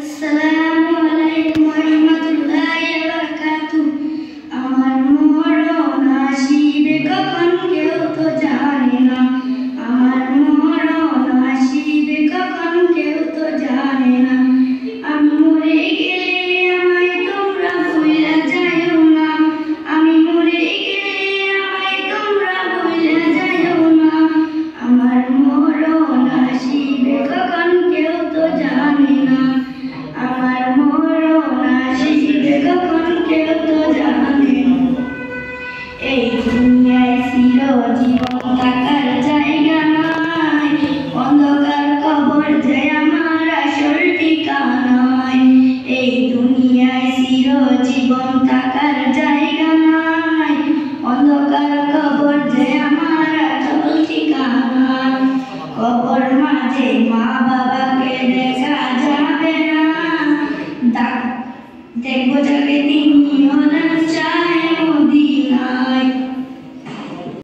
আসসালামু আলাইকুম ওয়া রাহমাতুল্লাহি ওয়া বারাকাতুহু। আমার মরণ আসিবে কখন কেউ তো জানে না, আমার মরণ আসিবে কখন কেউ তো জানে না। আমি মরে গেলে আমায় তোমরা ভুইলা যাইও না, আমি মরে গেলে আমায় তোমরা ভুইলা যাইও না। আমার মরণ আসিবে কখন কেউ তো জানে না, আমার মরণ আসিবে কখন কেউ তো জানে না। এই দুনিয়ায় চিরজীবন থাকার জায়গা নাই, অন্ধকার কবর যে আমার আসল ঠিকানায়। এই দুনিয়ায় চিরজীবন থাকার জায়গা নাই, অন্ধকার কবর যে আমার আসল ঠিকানায়। কবর মাঝে মা বাবাকে দেখা যাবে না, দেখবো যাকে তিনি হলেন